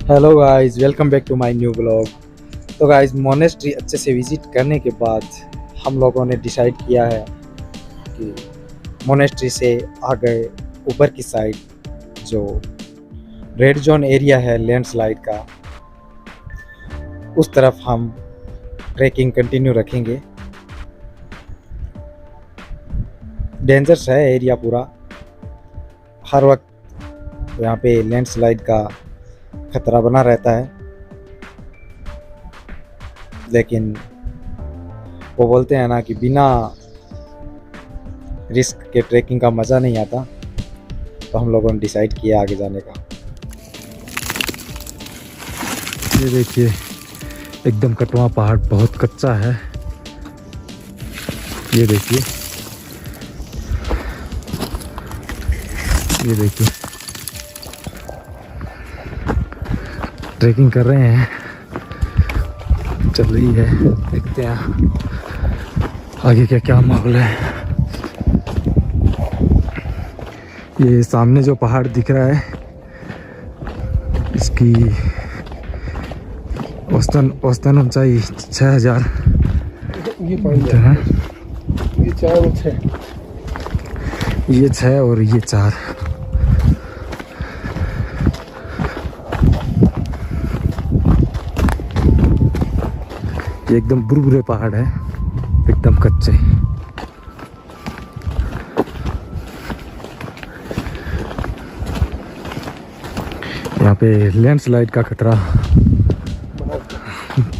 Hello guys, welcome back to my new blog. तो guys, monastery अच्छे से visit करने के बाद हम लोगों ने डिसाइड किया है कि मोनेस्ट्री से आगे ऊपर की साइड जो रेड जोन एरिया है लैंडस्लाइड का, उस तरफ हम ट्रैकिंग कंटिन्यू रखेंगे। डेंजरस है एरिया पूरा, हर वक्त यहाँ पे लैंडस्लाइड का खतरा बना रहता है, लेकिन वो बोलते हैं ना कि बिना रिस्क के ट्रैकिंग का मज़ा नहीं आता। तो हम लोगों ने डिसाइड किया आगे जाने का। ये देखिए, एकदम कटवा पहाड़, बहुत कच्चा है। ये देखिए, ये देखिए, ट्रैकिंग कर रहे हैं, चल रही है। देखते हैं आगे क्या क्या माहौल है। ये सामने जो पहाड़ दिख रहा है, इसकी औसतन ऊंचाई 6000 मीटर है। ये 4 और 6, ये 6 और ये 4। ये एकदम बुरबुरे पहाड़ है, एकदम कच्चे। यहाँ पे लैंडस्लाइड का खतरा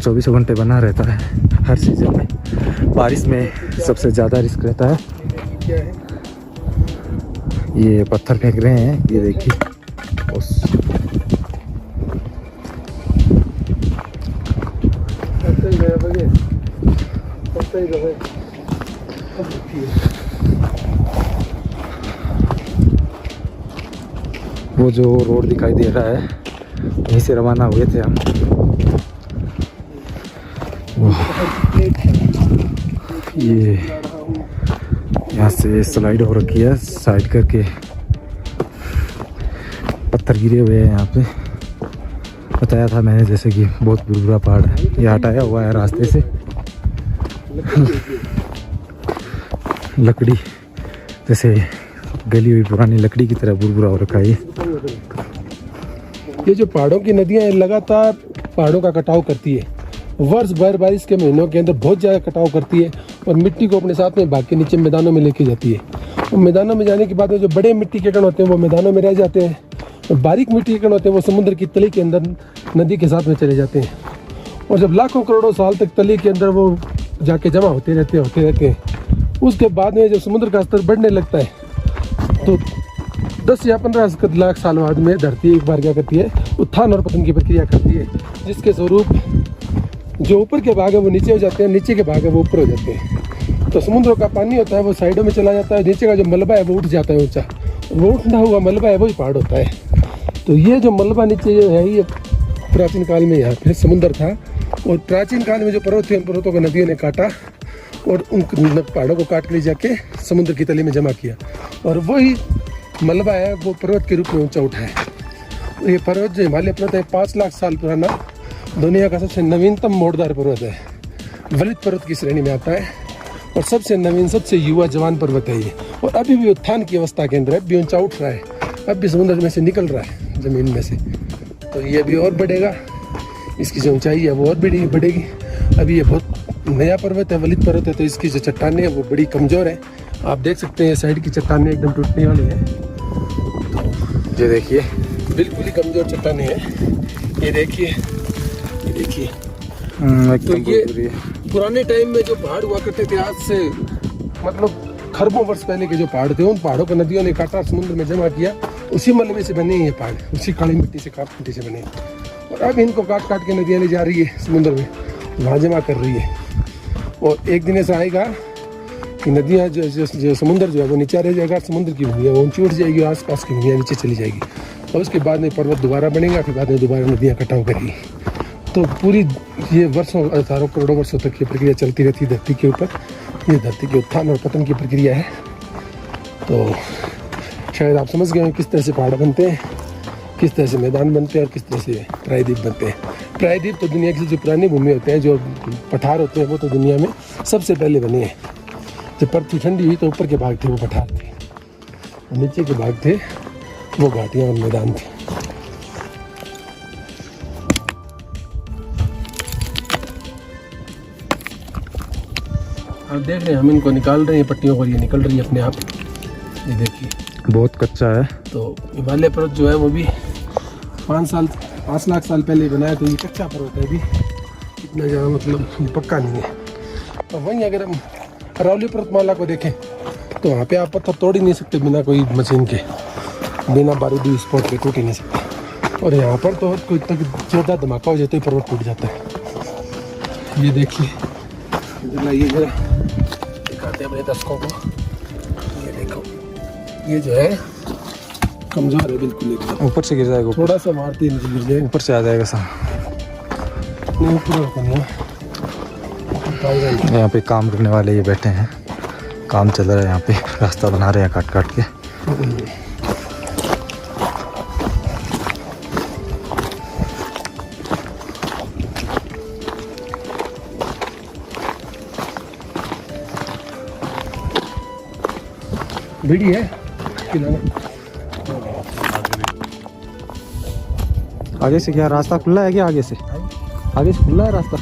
24 घंटे बना रहता है हर सीजन में। बारिश में सबसे ज़्यादा रिस्क रहता है। क्या है? ये पत्थर फेंक रहे हैं, ये देखिए। वो जो रोड दिखाई दे रहा है, यहीं से रवाना हुए थे हम। ये यहाँ से स्लाइड हो रखी है, साइड करके पत्थर गिरे हुए हैं यहाँ पे। बताया था मैंने जैसे कि बहुत बुरा पहाड़ है। ये हटाया हुआ है रास्ते से। लकड़ी जैसे गली हुई पुरानी लकड़ी की तरह बुरबुरा हो रखा है ये जो पहाड़ों की नदियां हैं, लगातार पहाड़ों का कटाव करती है। वर्ष भर बारिश के महीनों के अंदर बहुत ज़्यादा कटाव करती है और मिट्टी को अपने साथ में भाग के नीचे मैदानों में लेके जाती है। और मैदानों में जाने के बाद में जो बड़े मिट्टी के कण होते हैं वो मैदानों में रह जाते हैं, और बारीक मिट्टी के कण होते हैं वो समुद्र की तली के अंदर नदी के साथ में चले जाते हैं। और जब लाखों करोड़ों साल तक तली के अंदर वो जाके जमा होते रहते हैं, उसके बाद में जब समुद्र का स्तर बढ़ने लगता है तो 10 या 15 लाख साल बाद में धरती एक बार क्या करती है, उत्थान और पतन की प्रक्रिया करती है, जिसके स्वरूप जो ऊपर के भाग है वो नीचे हो जाते हैं, नीचे के भाग है वो ऊपर हो जाते हैं। तो समुद्र का पानी होता है वो साइडों में चला जाता है, नीचे का जो मलबा है वो उठ जाता है ऊंचा, वो उठना हुआ मलबा है वही पहाड़ होता है। तो ये जो मलबा नीचे जो है, ये प्राचीन काल में यहाँ पे समुद्र था, और प्राचीन काल में जो पर्वत थे उन पर्वतों को नदियों ने काटा और उन पहाड़ों को काट के ले जाके समुद्र की तली में जमा किया, और वही मलबा है वो पर्वत के रूप में ऊंचा उठा है। तो ये पर्वत जो हिमालय पर्वत है 5 लाख साल पुराना, दुनिया का सबसे नवीनतम मोड़दार पर्वत है। वलित पर्वत की श्रेणी में आता है और सबसे नवीन, सबसे युवा जवान पर्वत है ये। और अभी भी उत्थान की अवस्था के अंदर है, अभी ऊंचा उठ रहा है, अब भी समुद्र में से निकल रहा है ज़मीन में से। तो ये अभी और बढ़ेगा, इसकी जो ऊंचाई है वो और बढ़ेगी। अभी ये बहुत नया पर्वत है, वलित पर्वत है, तो इसकी जो चट्टानें हैं वो बड़ी कमज़ोर है। आप देख सकते हैं साइड की चट्टानें एकदम टूटने वाली है। तो ये देखिए, बिल्कुल ही कमज़ोर चट्टानें हैं। ये देखिए, ये देखिए। तो ये पुराने टाइम में जो पहाड़ हुआ करते थे, आज से मतलब खरबों वर्ष पहले के जो पहाड़ थे, उन पहाड़ों को नदियों ने काटा, समुद्र में जमा किया, उसी मलबे से बने ये पहाड़, उसी काली मिट्टी से, काट मिट्टी से बने। और अब इनको काट काट के नदियाँ ले जा रही है समुद्र में, वहाँ जमा कर रही है। और एक दिन ऐसा आएगा कि नदियाँ जो समुद्र जो है वो नीचे रह जाएगा, समुद्र की भूमिया वो ऊंची उठ जाएगी, और आसपास की भूमिया नीचे चली जाएगी, और उसके बाद में पर्वत दोबारा बनेगा, फिर बाद में दोबारा नदियाँ कटाव करेगी। तो पूरी ये वर्षों, हजारों करोड़ों वर्षों तक ये प्रक्रिया चलती रहती है धरती के ऊपर। ये धरती के उत्थान और पतन की प्रक्रिया है। तो शायद आप समझ गए हैं किस तरह से पहाड़ बनते हैं। किस तरह से मैदान बनते हैं और किस तरह से प्रायद्वीप बनते हैं। प्रायद्वीप तो दुनिया की जो पुरानी भूमि होते हैं, जो पठार होते हैं, वो तो दुनिया में सबसे पहले बने हैं। जब पृथ्वी ठंडी हुई तो ऊपर के भाग थे वो पठार थे, और नीचे के भाग थे वो घाटियाँ और मैदान थे। आप देख रहे हैं हम इनको निकाल रहे हैं पट्टियों पर, ये निकल रही है अपने आप। ये देखिए बहुत कच्चा है। तो हिमालय पर्वत जो है वो भी 5 लाख साल पहले बनाया, तो ये कच्चा पर्वत है, अभी इतना ज़्यादा मतलब ये पक्का नहीं है। और वहीं अगर हम अरावली पर्वतमाला को देखें तो वहाँ पे आप पत्थर तोड़ ही नहीं सकते बिना कोई मशीन के, बिना बारूदी विस्फोट के टूट ही नहीं सकते। और यहाँ पर तो कोई तक जोरदार धमाका हो जाता है पर्वत टूट जाता है। ये देखिए, ये जरा दिखाते हैं अपने दर्शकों को। ये देखो, ये जो है कमजोर है बिल्कुल एकदम, ऊपर से गिर जाएगा, थोड़ा सा मारती नीचे गिर जाए, ऊपर से आ जाएगा सा। नहीं ऊपर नहीं है। यहाँ पे काम करने वाले ये बैठे हैं, काम चल रहा है यहाँ पे, रास्ता बना रहे हैं काट काट के। भिड़ी है आगे से क्या रास्ता खुला है क्या? आगे से खुला है रास्ता?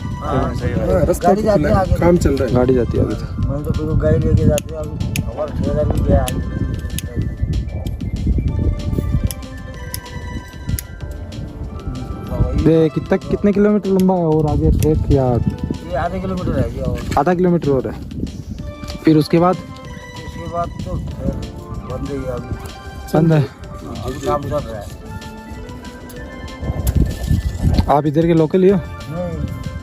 रास्ता तो खुला है, काम चल रहा है, गाड़ी जाती है आगे से। तो गाड़ी लेके जाते हैं, हमारा ठेला भी गया है। ये कितने किलोमीटर लंबा है और आगे ट्रैक? या ये आधे किलोमीटर है गया, और आधा किलोमीटर और है। फिर उसके बाद तो बंद है अभी, बंद है। अभी काम चल रहा है। आप इधर के लोकल ही हो? नहीं,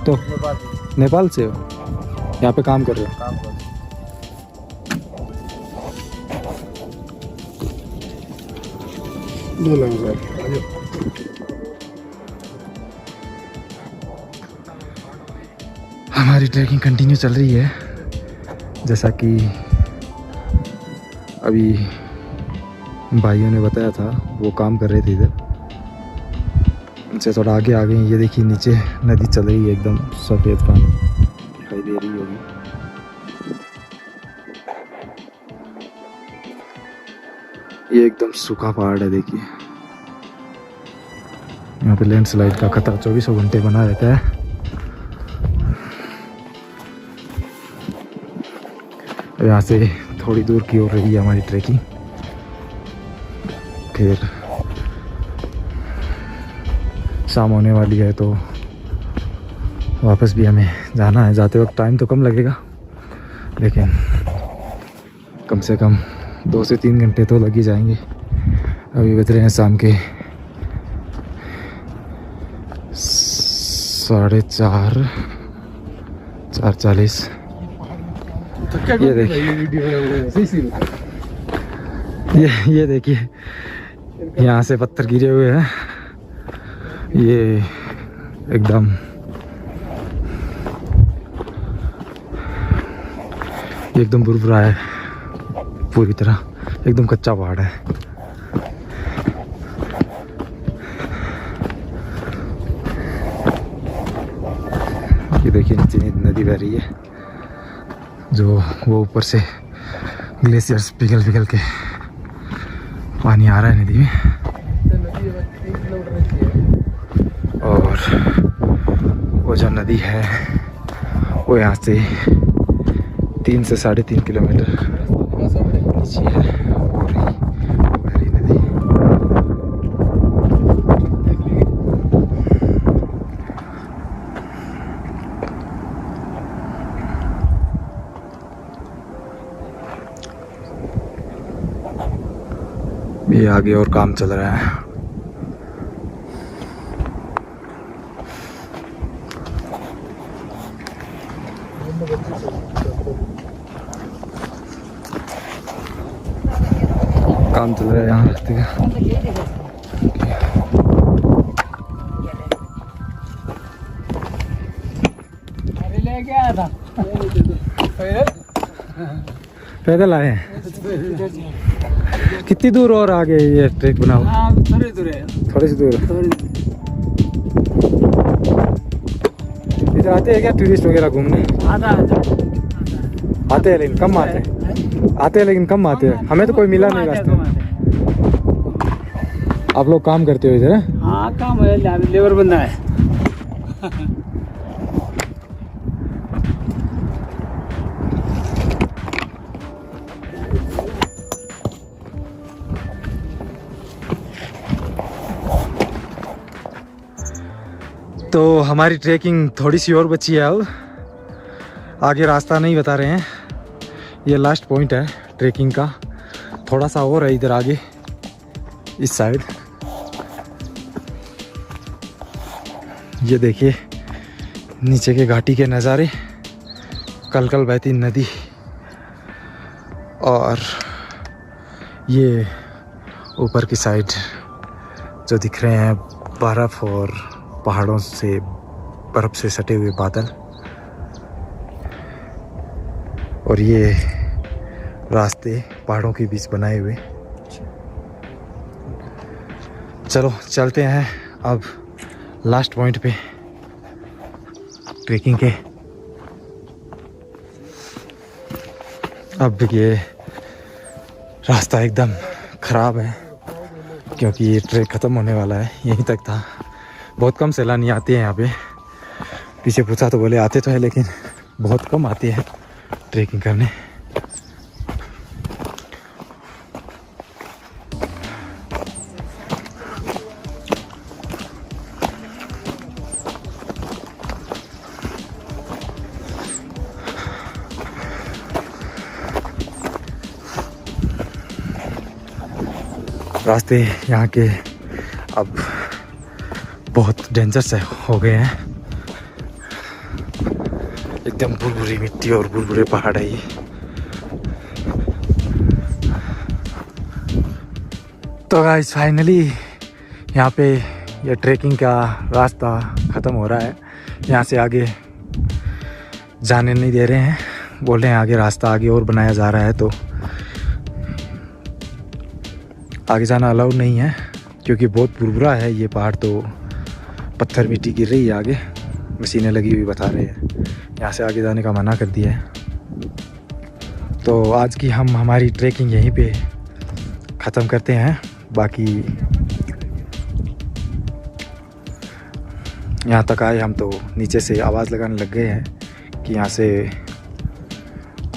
तो नेपाल से नेपाल से हो, यहाँ पे काम कर रहे हो? काम कर। हमारी ट्रैकिंग कंटिन्यू चल रही है, जैसा कि अभी भाइयों ने बताया था, वो काम कर रहे थे इधर। उनसे थोड़ा आगे आ गए। ये देखिए नीचे नदी चल रही है, एकदम सफ़ेद पानी दिखाई दे रही होगी। ये एकदम सूखा पहाड़ है, देखिए यहाँ पे लैंडस्लाइड का खतरा 24 घंटे बना रहता है। यहाँ से थोड़ी दूर की ओर रही है हमारी ट्रैकिंग, फिर शाम होने वाली है तो वापस भी हमें जाना है। जाते वक्त टाइम तो कम लगेगा, लेकिन कम से कम 2 से 3 घंटे तो लग ही जाएंगे। अभी बज रहे हैं शाम के 4:40। ये देखिए, ये देखिए यहाँ से पत्थर गिरे हुए हैं। ये एकदम बुरबुरा है पूरी तरह, एकदम कच्चा पहाड़ है। ये देखिए नीचे नदी बह रही है, जो वो ऊपर से ग्लेशियर्स पिघल के पानी आ रहा है नदी में। और वो जो नदी है वो यहाँ से 3 से 3.5 किलोमीटर नीचे है, और बहरी नदी। ये आगे और काम चल रहा है। काम चल रहा है यहाँ रास्ते का। पैदल आए हैं। कितनी दूर और आगे ये ट्रैक बना हुआ? थोड़ी दूर है, थोड़ी सी दूर। थोड़ी। इधर आते हैं क्या टूरिस्ट वगैरह घूमने? आते हैं लेकिन कम आते हैं। आते हैं लेकिन कम आते हैं। हमें तो कोई मिला नहीं रास्ते में। आप लोग काम करते हो इधर? हाँ काम है, लेबर बंदा है। तो हमारी ट्रैकिंग थोड़ी सी और बची है। अब आगे रास्ता नहीं बता रहे हैं। ये लास्ट पॉइंट है ट्रैकिंग का। थोड़ा सा और है इधर आगे इस साइड। ये देखिए नीचे के घाटी के नज़ारे, कलकल बहती नदी, और ये ऊपर की साइड जो दिख रहे हैं बर्फ़ और पहाड़ों से बर्फ़ से सटे हुए बादल, और ये रास्ते पहाड़ों के बीच बनाए हुए। चलो चलते हैं अब लास्ट पॉइंट पे ट्रैकिंग के। अब ये रास्ता एकदम ख़राब है क्योंकि ये ट्रैक ख़त्म होने वाला है। यहीं तक था। बहुत कम सैलानी आते हैं यहाँ पे। पीछे पूछा तो बोले आते तो है लेकिन बहुत कम आते हैं ट्रैकिंग करने। रास्ते यहाँ के अब बहुत डेंजर से हो गए हैं। एकदम बुरबुरी मिट्टी और बुरबुरे पहाड़ है ये। तो गाइस फाइनली यहाँ पे ये ट्रैकिंग का रास्ता ख़त्म हो रहा है। यहाँ से आगे जाने नहीं दे रहे हैं। बोल रहे हैं आगे रास्ता आगे और बनाया जा रहा है, तो आगे जाना अलाउड नहीं है क्योंकि बहुत बुरबुरा है ये पहाड़। तो पत्थर मिट्टी गिर रही है आगे, मशीनें लगी हुई बता रहे हैं। यहाँ से आगे जाने का मना कर दिया है। तो आज की हम हमारी ट्रैकिंग यहीं पे ख़त्म करते हैं। बाकी यहाँ तक आए हम तो नीचे से आवाज़ लगाने लग गए हैं कि यहाँ से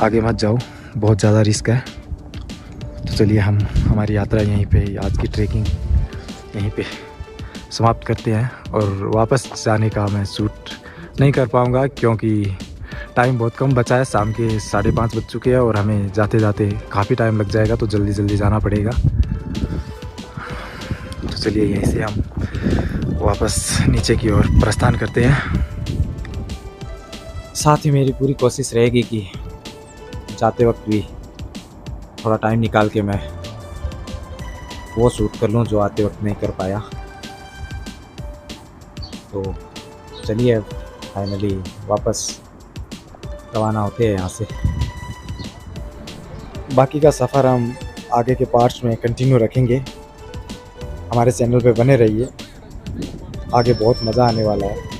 आगे मत जाओ, बहुत ज़्यादा रिस्क है। तो चलिए हम हमारी यात्रा यहीं पे, आज की ट्रैकिंग यहीं पे समाप्त करते हैं। और वापस जाने का मैं शूट नहीं कर पाऊँगा क्योंकि टाइम बहुत कम बचा है। शाम के 5:30 बज चुके हैं और हमें जाते जाते काफ़ी टाइम लग जाएगा, तो जल्दी जल्दी जाना पड़ेगा। तो चलिए यहीं से हम वापस नीचे की ओर प्रस्थान करते हैं। साथ ही मेरी पूरी कोशिश रहेगी कि जाते वक्त भी थोड़ा टाइम निकाल के मैं वो शूट कर लूँ जो आते वक्त नहीं कर पाया। तो चलिए फाइनली वापस रवाना होते हैं यहाँ से। बाकी का सफ़र हम आगे के पार्ट्स में कंटिन्यू रखेंगे। हमारे चैनल पे बने रहिए, आगे बहुत मज़ा आने वाला है।